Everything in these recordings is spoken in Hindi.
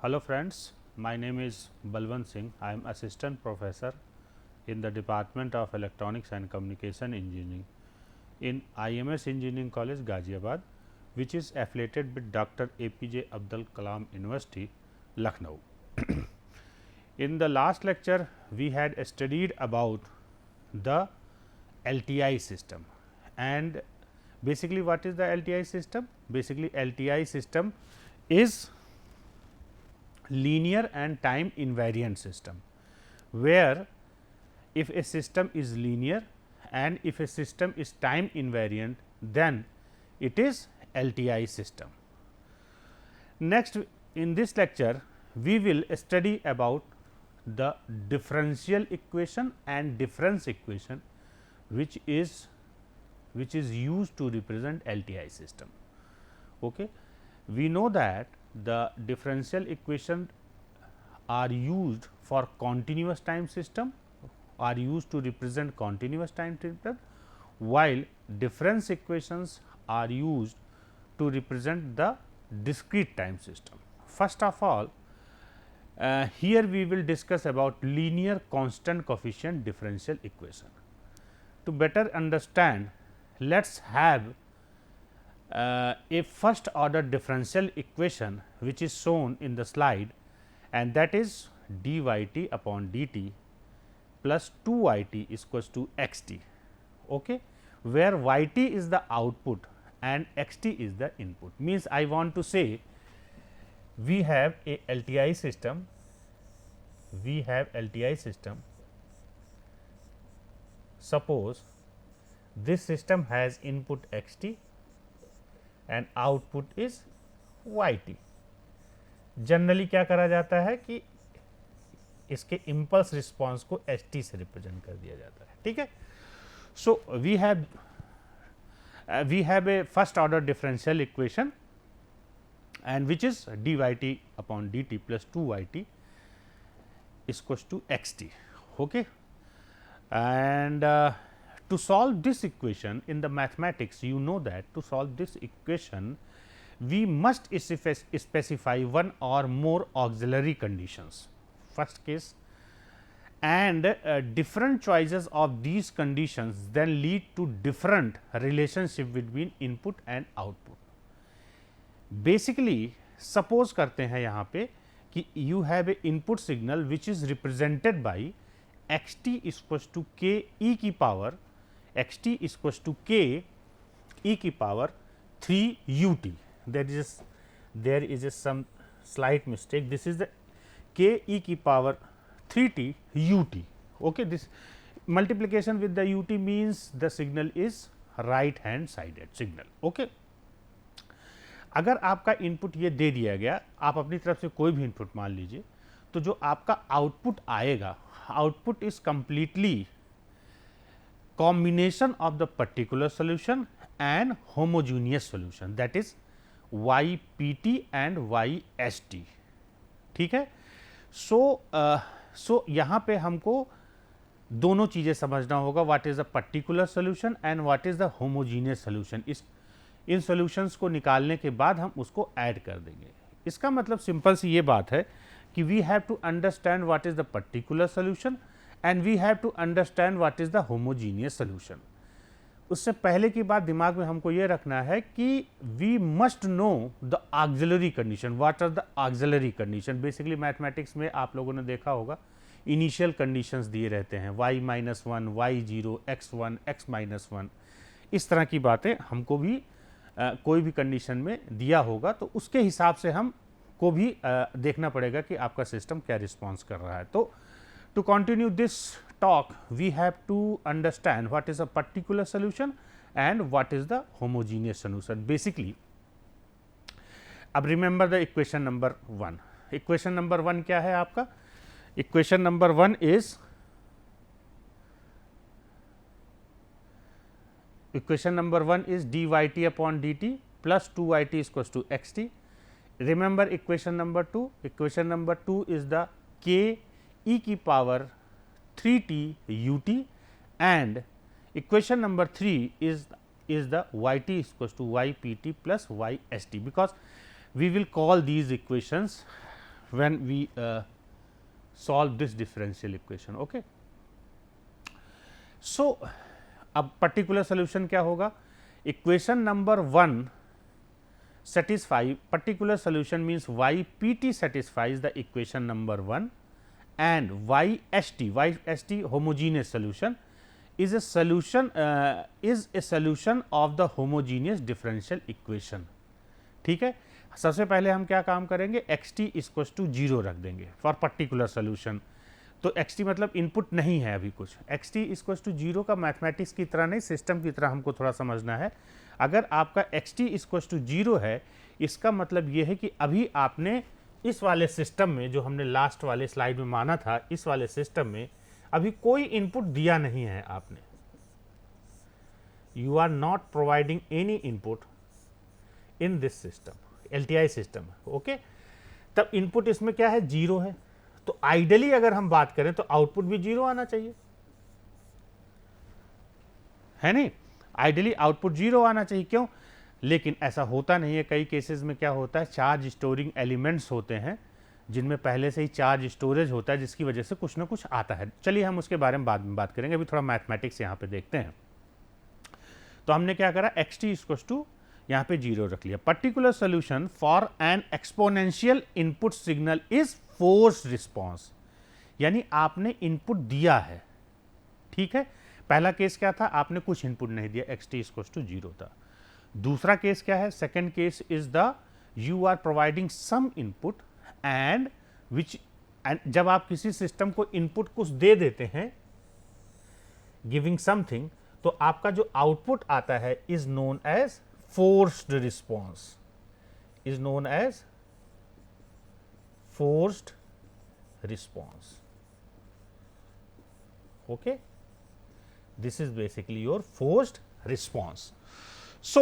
Hello friends, my name is Balwant Singh. I am assistant professor in the Department of Electronics and Communication Engineering in IMS Engineering College, Ghaziabad, which is affiliated with Dr. APJ Abdul Kalam University, Lucknow. In the last lecture, we had studied about the LTI system, and basically what is the LTI system? Basically LTI system is linear and time invariant system, where if a system is linear and if a system is time invariant, then it is LTI system. Next, in this lecture we will study about the differential equation and difference equation, which is used to represent LTI system. Okay. We know that the differential equation are used for continuous time system, are used to represent continuous time system, while difference equations are used to represent the discrete time system. First of all, here we will discuss about linear constant coefficient differential equation. To better understand, let us have a first order differential equation which is shown in the slide, and that is dy t upon dt plus 2 y t is equals to x t, okay, where y t is the output and x t is the input. Means I want to say we have a LTI system, suppose this system has input x t and output is y t. Generally क्या करा जाता है कि इसके इम्पल्स रिस्पांस को एच टी से रिप्रेजेंट कर दिया जाता है. ठीक है. So we have a first order differential equation and which is dy t upon dt plus 2 y t is equals to x t. Okay. And to solve this equation in the mathematics, you know that to solve this equation we must specify one or more auxiliary conditions, first case, and different choices of these conditions then lead to different relationship between input and output. Basically, suppose करते हैं यहाँ पे कि you have a input signal which is represented by x t is equals to k e की power x t is equals to k e की power 3 u t. There is some slight mistake. This is the k e की power 3 t u t. Okay. This multiplication with the u t means the signal is right hand sided signal. Okay. अगर आपका इनपुट ये दे दिया गया, आप अपनी तरफ से कोई भी इनपुट मान लीजिए, तो जो आपका आउटपुट आएगा, output is completely combination of the particular solution and homogeneous solution, that is Y P T and Y S T. ठीक है. सो यहाँ पे हमको दोनों चीज़ें समझना होगा, what is the particular solution and what is the homogeneous solution. In solutions को निकालने के बाद हम उसको ऐड कर देंगे. इसका मतलब सिंपल सी ये बात है कि we have to understand what is the particular solution and we have to understand what is the homogeneous solution. उससे पहले की बात दिमाग में हमको ये रखना है कि we must know the auxiliary condition. What are the auxiliary condition? Basically mathematics में आप लोगों ने देखा होगा इनिशियल कंडीशंस दिए रहते हैं, y minus one, Y zero, X one, X minus one, इस तरह की बातें हमको भी कोई भी कंडीशन में दिया होगा, तो उसके हिसाब से हम को भी देखना पड़ेगा कि आपका सिस्टम क्या रिस्पॉन्स कर रहा है. तो to continue this talk we have to understand what is a particular solution and what is the homogeneous solution. Basically अब remember the equation number 1. Equation number 1 क्या है आपका? Equation number 1 is equation number 1 is dy t upon dt plus 2 y t is equals to x t. Remember equation number 2. Equation number 2 is the k e की power 3 t u t, and equation number 3 is the y t is equals to y p t plus y s t, because we will call these equations when we solve this differential equation. Okay. So अब पर्टिकुलर सोल्यूशन क्या होगा? Equation number 1 satisfy, particular solution means ypt satisfies the equation number 1 and yst homogeneous solution is a solution of the homogeneous differential equation. ठीक है, सबसे पहले हम क्या काम करेंगे, एक्स टी इक्वल्स टू 0 रख देंगे फॉर पर्टिकुलर सोल्यूशन. तो एक्स टी मतलब इनपुट नहीं है अभी कुछ. एक्स टी इक्वल्स टू 0 का मैथमेटिक्स की तरह नहीं, सिस्टम की तरह हमको थोड़ा समझना है. अगर आपका एक्स टी इक्वल्स टू 0 है, इसका मतलब ये है कि अभी आपने इस वाले सिस्टम में, जो हमने लास्ट वाले स्लाइड में माना था, इस वाले सिस्टम में अभी कोई इनपुट दिया नहीं है आपने. You are not providing any input in this system, LTI system. Okay, तब इनपुट इसमें क्या है, 0 है. तो आइडियली अगर हम बात करें तो आउटपुट भी 0 आना चाहिए, है नहीं? आइडियली आउटपुट 0 आना चाहिए. क्यों? लेकिन ऐसा होता नहीं है. कई केसेस में क्या होता है, चार्ज स्टोरिंग एलिमेंट्स होते हैं जिनमें पहले से ही चार्ज स्टोरेज होता है, जिसकी वजह से कुछ ना कुछ आता है. चलिए हम उसके बारे में बाद में बात करेंगे. अभी थोड़ा मैथमेटिक्स यहाँ पे देखते हैं. तो हमने क्या करा, एक्स टी इक्वल्स टू यहाँ पे 0 रख लिया. Particular solution for an exponential input signal is forced response, यानी आपने इनपुट दिया है. ठीक है, पहला केस क्या था, आपने कुछ इनपुट नहीं दिया, एक्स टी इक्वल्स टू 0 था. दूसरा केस क्या है, second case is the you are providing some input and which, and जब आप किसी सिस्टम को इनपुट कुछ दे देते हैं, गिविंग समथिंग, तो आपका जो आउटपुट आता है is known as forced response, is known as forced response. Okay, this is basically your forced response. So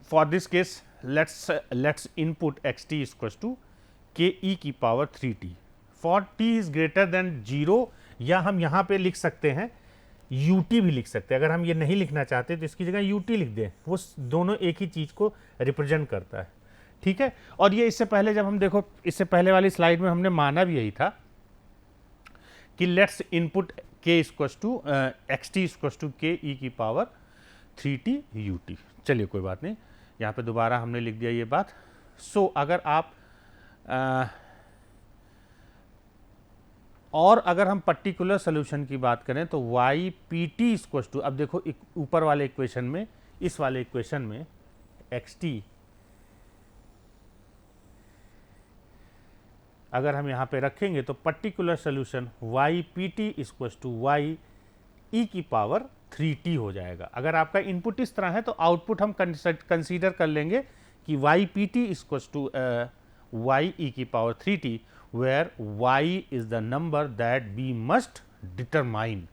for this case let's input x t is equals to k e की power 3t for t is greater than 0, या हम यहाँ पे लिख सकते हैं ut भी लिख सकते हैं. अगर हम ये नहीं लिखना चाहते तो इसकी जगह ut लिख दें, वो दोनों एक ही चीज़ को रिप्रेजेंट करता है. ठीक है, और ये इससे पहले जब हम देखो, इससे पहले वाली स्लाइड में हमने माना भी यही था कि let's input k equals to x t equals to k e की पावर 3t ut. चलिए कोई बात नहीं, यहाँ पे दोबारा हमने लिख दिया ये बात. सो अगर आप और अगर हम पर्टिकुलर सोल्यूशन की बात करें तो y p t equals to, अब देखो ऊपर वाले इक्वेशन में, इस वाले इक्वेशन में एक्स टी अगर हम यहाँ पे रखेंगे तो particular solution y p t equals to y e की पावर 3t हो जाएगा. अगर आपका इनपुट इस तरह है तो आउटपुट हम कंसीडर कर लेंगे कि y p t equals to y e की power 3t, where y is the number that we must determine.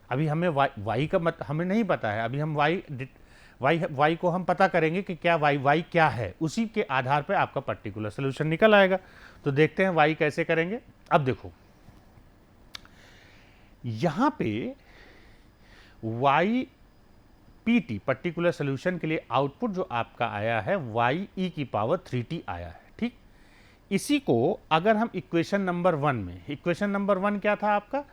अभी हमें y का हमें नहीं पता है, अभी हम y को हम पता करेंगे कि क्या y क्या है, उसी के आधार पे आपका पर्टिकुलर सोल्यूशन निकल आएगा. तो देखते हैं y कैसे करेंगे. अब देखो यहां पे y p t particular solution के लिए आउटपुट जो आपका आया है y e की पावर 3t आया है. ठीक, इसी को अगर हम इक्वेशन नंबर 1 में, इक्वेशन नंबर 1 क्या था आपका,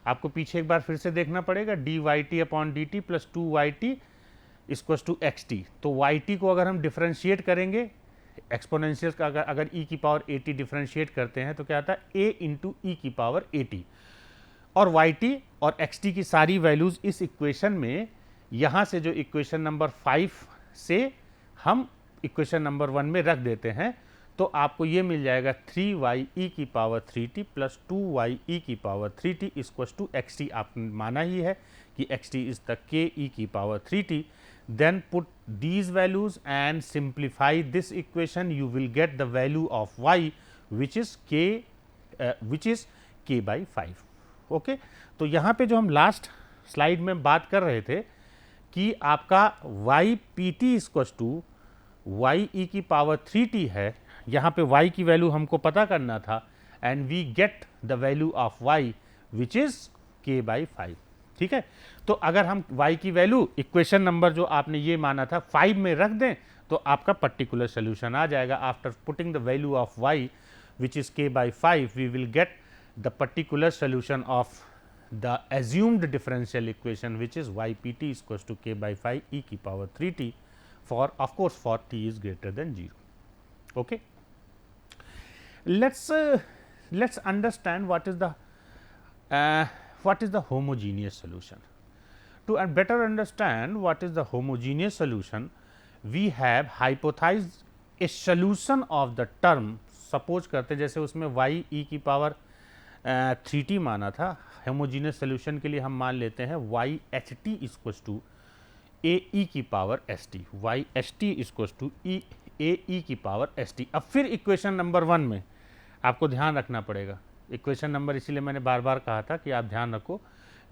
आपको पीछे एक बार फिर से देखना पड़ेगा, dy t upon d t plus 2yt equals to x t. तो yt को अगर हम डिफ्रेंशिएट करेंगे, एक्सपोनेंशियल का अगर e की पावर at डिफ्रेंशिएट करते हैं तो क्या आता है, a इंटू ई की पावर at. और yt और xt की सारी वैल्यूज इस इक्वेशन में, यहाँ से जो इक्वेशन नंबर 5 से हम इक्वेशन नंबर 1 में रख देते हैं, तो आपको ये मिल जाएगा 3y e की power 3t plus 2y e की power 3t equals to xt. आपने माना ही है कि xt is the k e की power 3t. Then put these values and simplify this equation. You will get the value of y which is k by 5. Okay? तो यहाँ पे जो हम लास्ट स्लाइड में बात कर रहे थे कि आपका y p t equals to y e की पावर 3t है, यहाँ पे y की वैल्यू हमको पता करना था, and we get the value of y which is k by 5. ठीक है, तो अगर हम y की वैल्यू इक्वेशन नंबर जो आपने ये माना था 5 में रख दें तो आपका पर्टिकुलर सोल्यूशन आ जाएगा। After putting the value of y which is k by 5 we will get the particular solution of the assumed differential equation which is ypt is equals to k by 5 e की power 3t for of course for t is greater than 0. Okay. Let's understand what is the homogeneous solution. To better understand what is the homogeneous solution, we have hypothesized a solution of the term. Suppose करते जैसे उसमें y e की पावर 3t माना था, होमोजीनियस सोल्यूशन के लिए हम मान लेते हैं y h t equals to a e की power s t, y h t equals to a e की पावर s t. अब फिर इक्वेशन नंबर 1 में आपको ध्यान रखना पड़ेगा, इक्वेशन नंबर इसीलिए मैंने बार बार कहा था कि आप ध्यान रखो,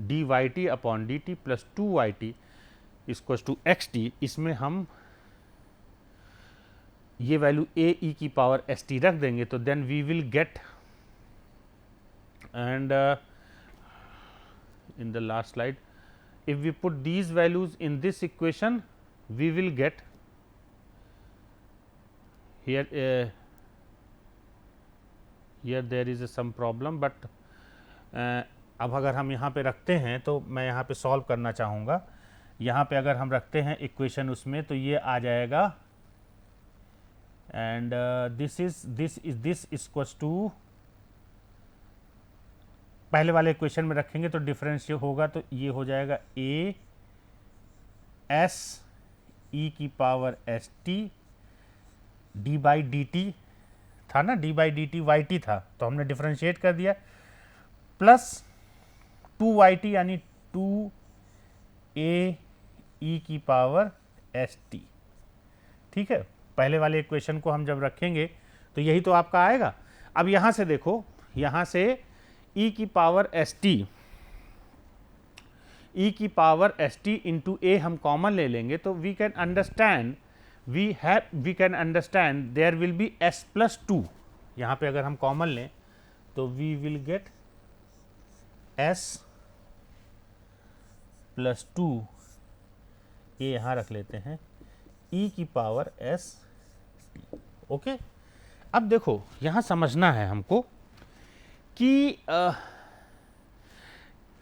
d y t upon d t plus 2 y t equals to x t, इसमें हम ये वैल्यू ए ई की पावर एस टी रख देंगे तो then we will get and in the last slide if we put these values in this equation we will get here here there is some problem but अब अगर हम यहाँ पे रखते हैं तो मैं यहाँ पे सॉल्व करना चाहूँगा, यहाँ पे अगर हम रखते हैं इक्वेशन उसमें तो ये आ जाएगा एंड दिस इक्वल्स टू, पहले वाले इक्वेशन में रखेंगे तो डिफरेंस होगा तो ये हो जाएगा ए एस ई की power s t d by d t था ना, d by d t y t था तो हमने डिफरेंशिएट कर दिया, प्लस 2 वाई टी यानी 2 ए ई की पावर एस टी. ठीक है, पहले वाले इक्वेशन को हम जब रखेंगे तो यही तो आपका आएगा. अब यहाँ से देखो, यहाँ से e की पावर एस टी, e की power s t into a हम कॉमन ले लेंगे तो we can understand there will be s plus 2. यहाँ पे अगर हम कॉमन लें तो we will get s plus 2, ये यहाँ रख लेते हैं e की पावर s t. ओके, अब देखो यहाँ समझना है हमको कि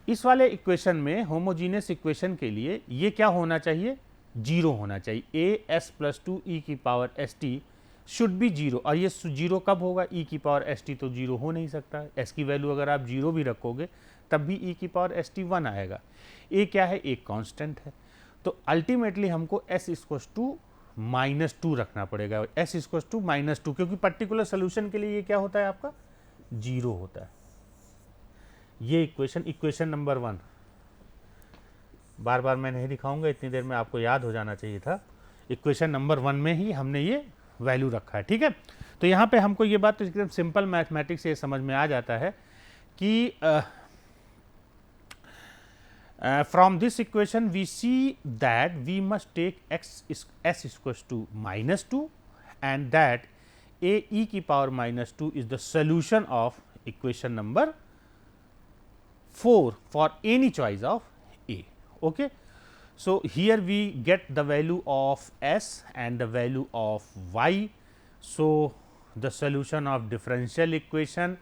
इस वाले इक्वेशन में होमोजीनियस इक्वेशन के लिए ये क्या होना चाहिए, 0 होना चाहिए. ए एस प्लस 2 ई की power s T should be 0. और ये 0 कब होगा, ई की पावर एस टी तो 0 हो नहीं सकता. एस की वैल्यू अगर आप 0 भी रखोगे तब भी ई की पावर एस टी 1 आएगा. ए क्या है, एक कांस्टेंट है. तो अल्टीमेटली हमको एस इक्वल्स टू -2 रखना पड़ेगा, एस इक्वल्स टू -2, क्योंकि पर्टिकुलर सोल्यूशन के लिए ये क्या होता है आपका 0 होता है. ये इक्वेशन नंबर 1 बार बार मैं नहीं दिखाऊंगा, इतनी देर में आपको याद हो जाना चाहिए था. इक्वेशन नंबर 1 में ही हमने ये वैल्यू रखा है. ठीक है, तो यहाँ पे हमको ये बात तो एकदम सिंपल मैथमेटिक्स से समझ में आ जाता है कि from this equation we see that we must take s equals to -2 and that a e की power -2 is the solution of equation number 4 for any choice of a. Okay, so here we get the value of s and the value of y. So the solution of differential equation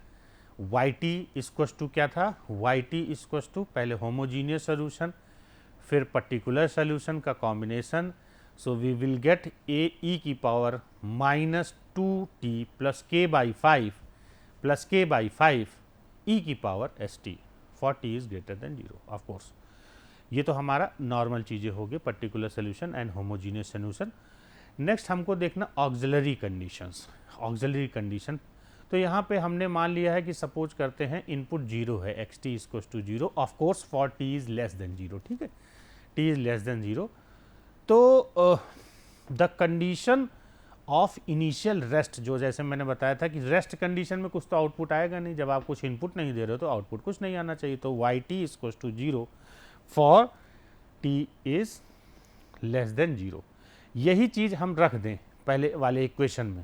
y t equals to क्या था, y t इक्वल्स टू पहले होमोजीनियस सोल्यूशन फिर पर्टिकुलर सोल्यूशन का combination. So we will get a e की power -2t plus k by 5 e की power s t for t is greater than 0. Of course ये तो हमारा नॉर्मल चीज़ें हो गई, particular solution and homogeneous solution. Next हमको देखना ऑक्सिलरी कंडीशंस. ऑक्सिलरी कंडीशन तो यहाँ पे हमने मान लिया है कि सपोज करते हैं इनपुट 0 है, x t equals to 0, of course for t is less than 0. ठीक है, t इज लेस देन 0. तो the condition of initial rest, जो जैसे मैंने बताया था कि रेस्ट कंडीशन में कुछ तो आउटपुट आएगा नहीं, जब आप कुछ इनपुट नहीं दे रहे हो तो आउटपुट कुछ नहीं आना चाहिए. तो y t equals to 0 for t is less than 0. यही चीज़ हम रख दें पहले वाले इक्वेशन में.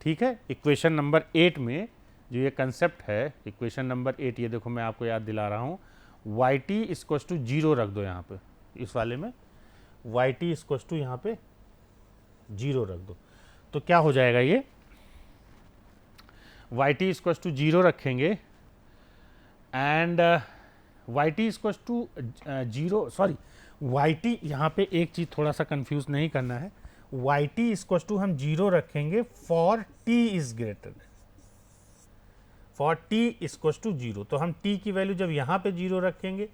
ठीक है, इक्वेशन नंबर 8 में जो ये कंसेप्ट है, इक्वेशन नंबर 8, ये देखो मैं आपको याद दिला रहा हूँ, वाई टी इक्वल्स टू 0 रख दो यहाँ पे. इस वाले में वाई टी इक्वल्स टू यहाँ पे 0 रख दो तो क्या हो जाएगा, ये वाई टी इक्वल टू 0 रखेंगे and y t equal to 0, sorry y t, यहाँ पे एक चीज़ थोड़ा सा कंफ्यूज नहीं करना है, वाई टी इक्वल टू हम 0 रखेंगे for t is greater, for t equal to 0। तो हम टी की वैल्यू जब यहाँ पे 0 रखेंगे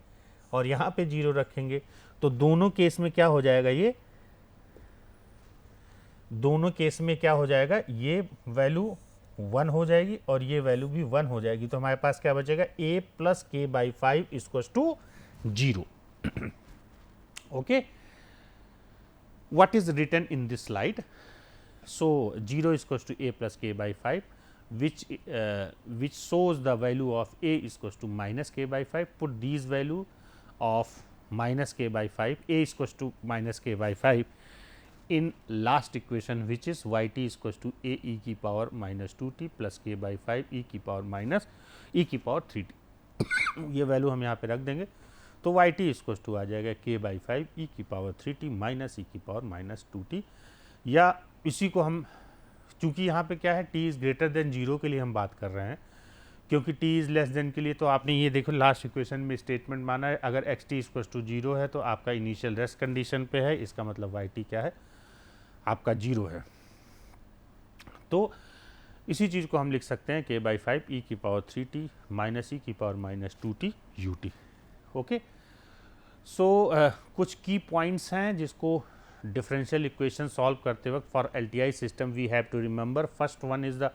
और यहाँ पे 0 रखेंगे तो दोनों केस में क्या हो जाएगा, ये दोनों केस में क्या हो जाएगा, ये वैल्यू 1 हो जाएगी और ये वैल्यू भी 1 हो जाएगी। तो हमारे पास क्या बचेगा, a plus k by 5 equal to 0। Okay, what is written in this slide? So 0 is equals to a plus k by 5, which shows the value of a is equals to minus k by 5. Put these value of minus k by 5, a is equals to minus k by 5 in last equation, which is y t is equals to a e की power minus 2t plus k by 5 e की power minus e की power 3t। ये वैल्यू हम यहाँ पे रख देंगे तो वाई टी इक्वल टू आ जाएगा k बाई 5 ई की पावर 3t माइनस ई की पावर माइनस 2t। या इसी को हम, चूंकि यहाँ पे क्या है, t इज़ ग्रेटर देन 0 के लिए हम बात कर रहे हैं, क्योंकि t इज़ लेस देन के लिए तो आपने ये देखो लास्ट इक्वेशन में स्टेटमेंट माना है, अगर x t इक्वल टू 0 है तो आपका इनिशियल रेस्ट कंडीशन पे है, इसका मतलब वाई टी क्या है, आपका 0 है। तो इसी चीज़ को हम लिख सकते हैं k बाई 5 ई की पावर 3t माइनस ई की power minus 2t u t. Okay, so कुछ की पॉइंट्स हैं जिसको डिफरेंशियल इक्वेशन सॉल्व करते वक्त for LTI system we have to remember. First one is the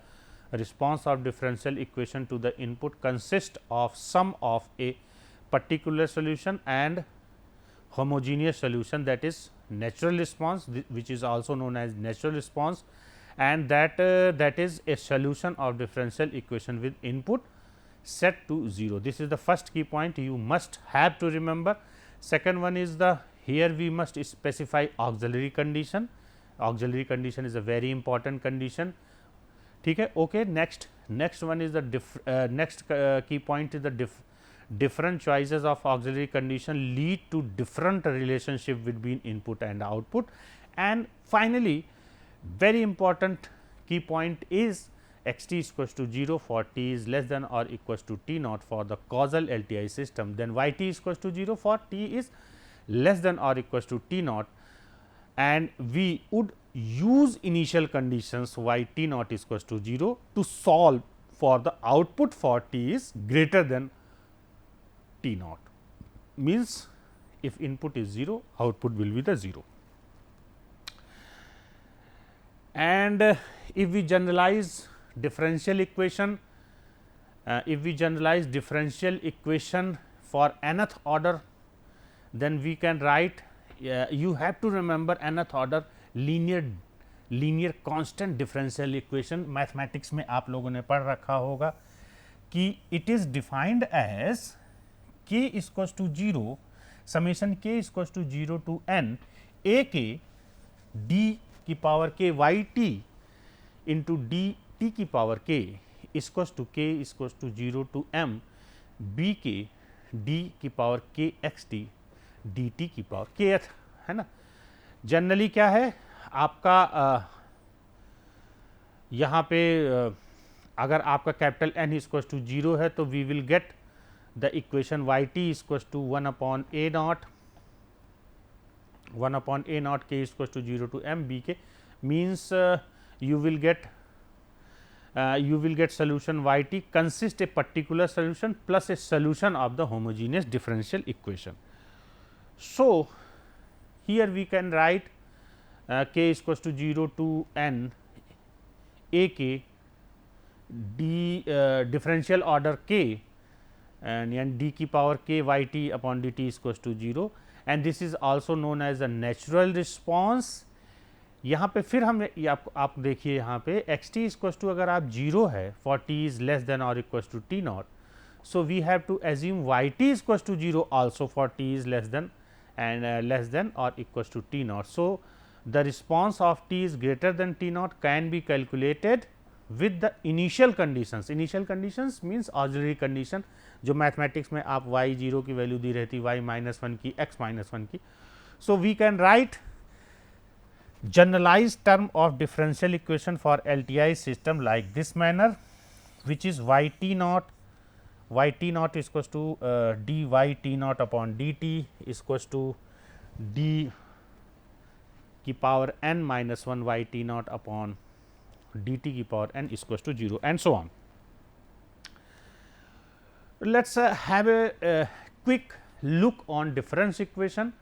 response of differential equation to the input consist of sum of a particular solution and homogeneous solution, that is natural response, which is also known as natural response, and that is a solution of differential equation with input set to 0. This is the first key point you must have to remember. Second one is the, here we must specify auxiliary condition. Auxiliary condition is a very important condition. ठीक है, okay. Next one is the next key point is the different choices of auxiliary condition lead to different relationship between input and output. And finally, very important key point is x t is equals to 0 for t is less than or equals to t naught for the causal LTI system, then y t is equals to 0 for t is less than or equals to t naught, and we would use initial conditions y t naught is equals to 0 to solve for the output for t is greater than t naught, means if input is 0, output will be the 0. And if we generalize differential equation, for nth order, then we can write, you have to remember nth order linear constant differential equation. Mathematics में आप लोगों ने पढ़ रखा होगा कि it is defined as k equals to 0 summation k equals to 0 to n a k d की power k y t into d t की power k equals to k equals to 0 to m b k d की power k x t d t की पावर k th, है ना। जनरली क्या है आपका यहाँ पे अगर आपका कैपिटल N इक्वल्स टू 0 है तो we will get the equation y t is equals to 1 upon a naught k is equals to 0 to m b k, means you will get solution y t consist a particular solution plus a solution of the homogeneous differential equation. So here we can write k is equals to 0 to n a k d differential order k and d की power k y t upon dt is equals to 0, and this is also known as a natural response. यहाँ पे फिर हम आप देखिए यहाँ पे x t इक्वल्स टू अगर आप 0 है for t is less than or equals to t naught, so we have to assume y t equals to 0 also for t is less than and less than or equals to t naught. So the response of t is greater than t naught can be calculated with the initial conditions. Initial conditions means auxiliary condition, जो मैथमेटिक्स में आप y 0 की वैल्यू दी रहती, y -1 की, x -1 की. So we can write generalized term of differential equation for LTI system like this manner, which is yt naught is equals to dy t naught upon dt is equals to d की power n minus 1 yt naught upon dt की power n is equals to 0 and so on. Let us have a quick look on difference equation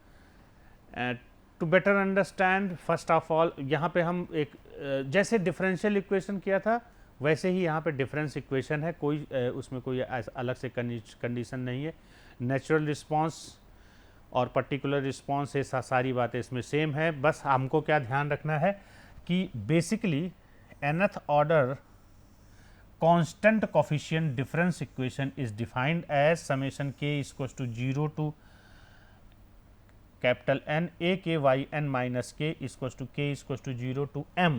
to better understand. First of all, यहाँ पे हम एक जैसे डिफरेंशियल इक्वेशन किया था वैसे ही यहाँ पे डिफरेंस इक्वेशन है, कोई उसमें कोई अलग से कंडीशन नहीं है. नेचुरल रिस्पांस और पर्टिकुलर रिस्पांस ये सारी बातें इसमें सेम है. बस हमको क्या ध्यान रखना है कि basically nth order constant coefficient difference equation is defined as summation k is equals to 0 to capital N a k y n minus k is equals to k is equals to 0 to m.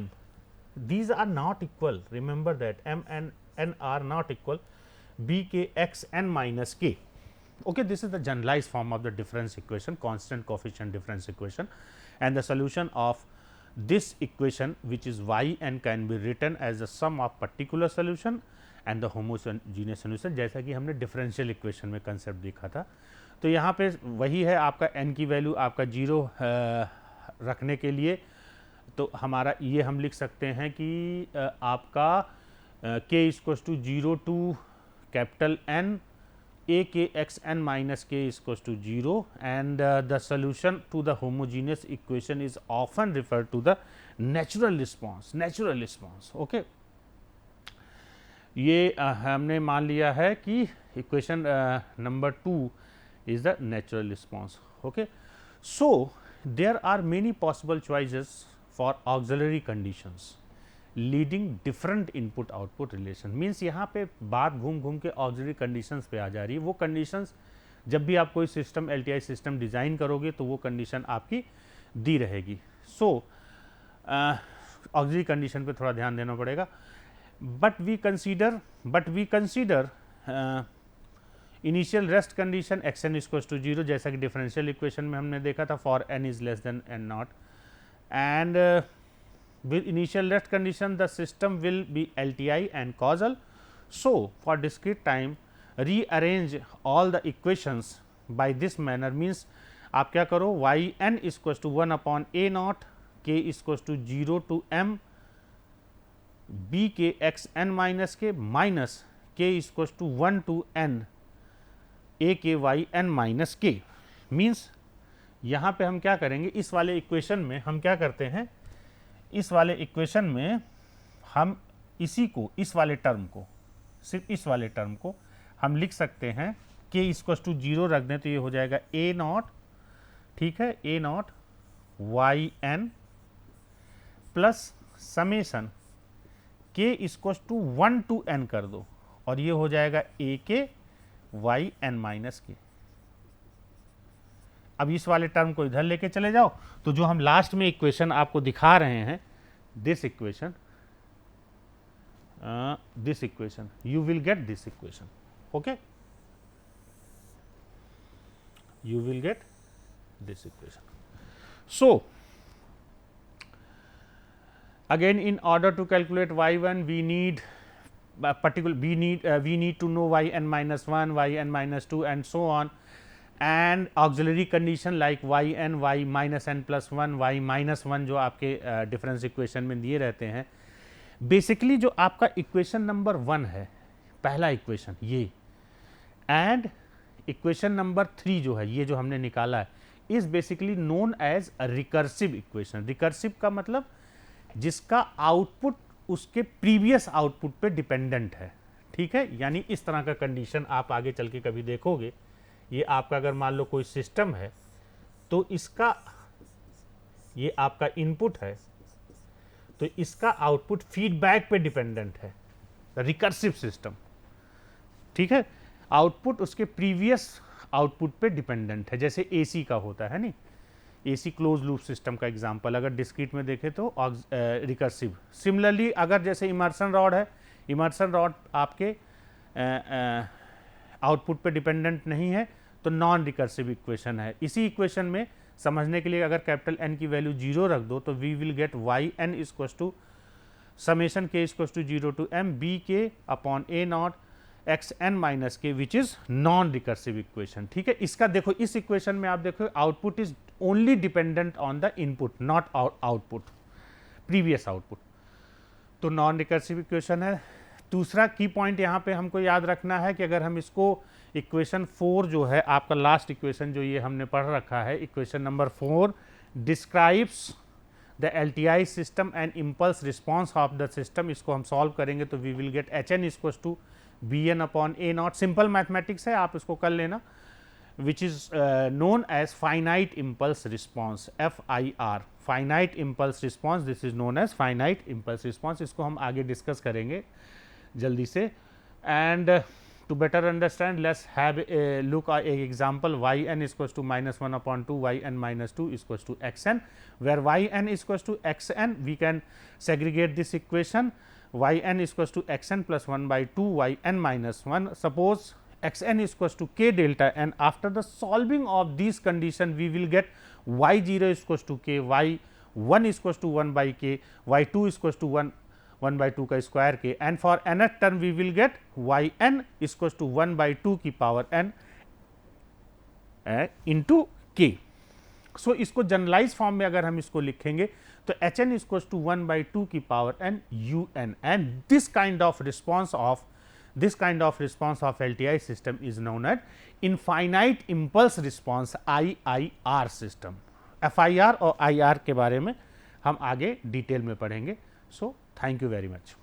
These are not equal, remember that m and n are not equal, b k x n minus k. Okay, this is the generalized form of the difference equation, constant coefficient difference equation, and the solution of this equation which is y n can be written as the sum of particular solution and the homogeneous solution, जैसा कि हमने differential equation में concept देखा था. तो यहाँ पे वही है, आपका n की वैल्यू आपका 0 रखने के लिए तो हमारा ये हम लिख सकते हैं कि आपका k equals to 0 to capital N a k x n minus k equals to 0 and the solution to the homogeneous equation is often referred to the natural response. Okay, ये हमने मान लिया है कि equation number 2 is the natural response. Okay. So, there are many possible choices for auxiliary conditions leading different input output relation. Means यहाँ पे बात घूम के auxiliary conditions पे आ जा रही है. वो conditions जब भी आप कोई सिस्टम LTI सिस्टम डिज़ाइन करोगे तो वो कंडीशन आपकी दी रहेगी. सो auxiliary condition पे थोड़ा ध्यान देना पड़ेगा. But we consider initial rest condition x n equals to 0, जैसा कि डिफरेंशियल इक्वेशन में हमने देखा था, for n is less than n not, and with initial rest condition the system will be LTI and causal. So for discrete time rearrange all the equations by this manner. Means आप क्या करो, y n equals to 1 upon a not, k equals to 0 to m, b k x n minus k minus k equals to 1 to n a k y n minus k. Means यहाँ पे हम क्या करेंगे, इस वाले इक्वेशन में हम क्या करते हैं, इस वाले इक्वेशन में हम इसी को, इस वाले टर्म को, सिर्फ इस वाले टर्म को हम लिख सकते हैं k इक्वल्स टू 0 रख दें तो ये हो जाएगा a नॉट, ठीक है, a not y n plus summation k equals to 1 to n कर दो और ये हो जाएगा a k y n minus के. अब इस वाले टर्म को इधर लेके चले जाओ तो जो हम लास्ट में इक्वेशन आपको दिखा रहे हैं, this equation you will get this equation. Okay, you will get this equation. So, again in order to calculate y1 we need we need to know yn minus 1, yn minus 2 and so on, and auxiliary condition like yn y minus n plus 1, y minus 1 जो आपके डिफरेंस इक्वेशन में दिए रहते हैं. बेसिकली जो आपका इक्वेशन नंबर 1 है, पहला इक्वेशन ये, एंड इक्वेशन नंबर 3 जो है, ये जो हमने निकाला है, is basically known as a recursive equation. Recursive का मतलब जिसका आउटपुट उसके प्रीवियस आउटपुट पे डिपेंडेंट है. ठीक है, यानी इस तरह का कंडीशन आप आगे चल के कभी देखोगे. ये आपका अगर मान लो कोई सिस्टम है तो इसका, ये आपका इनपुट है तो इसका आउटपुट फीडबैक पे डिपेंडेंट है. रिकर्सिव सिस्टम, ठीक है, आउटपुट उसके प्रीवियस आउटपुट पे डिपेंडेंट है, जैसे एसी का होता है नहीं, एसी क्लोज लूप सिस्टम का एग्जांपल अगर डिस्क्रीट में देखें तो रिकर्सिव. सिमिलरली अगर जैसे इमर्सन रॉड है, इमर्सन रॉड आपके आउटपुट पे डिपेंडेंट नहीं है तो नॉन रिकर्सिव इक्वेशन है. इसी इक्वेशन में समझने के लिए अगर कैपिटल N की वैल्यू 0 रख दो तो we will get y n equals to summation k equals to 0 to m b k upon a naught x n minus k which is non recursive equation. ठीक है, इसका देखो इस इक्वेशन में आप देखो output is only dependent on the input, not output, previous output, तो नॉन रिकर्सिव इक्वेशन है। दूसरा की पॉइंट यहाँ पे हमको याद रखना है कि अगर हम इसको इक्वेशन 4 जो है आपका लास्ट इक्वेशन जो ये हमने पढ़ रखा है, equation number 4 describes the LTI system and impulse response of the system, इसको हम सॉल्व करेंगे तो we will get h n equals to b n upon a not, simple mathematics है, आप इसको कर लेना, which is known as finite impulse response, FIR, finite impulse response, this is known as finite impulse response. इसको हम आगे डिस्कस करेंगे जल्दी से। And to better understand let's have a look a example, y n equals to -1 upon 2 y n minus 2 equals to x n, where y n equals to x n we can segregate this equation yn equals to xn plus 1 by 2 yn minus 1. Suppose xn equals to k delta n. After the solving of these condition, we will get y0 equals to k, y1 equals to 1 by k, y2 equals to 1 by 2 का square k, and for nth term we will get yn equals to 1 by 2 की power n into k. सो इसको जनरलाइज फॉर्म में अगर हम इसको लिखेंगे तो h n equals to 1 by 2 की power n u n, and this kind of response of LTI system is known as infinite impulse response IIR system. FIR और IR के बारे में हम आगे डिटेल में पढ़ेंगे। So thank you very much.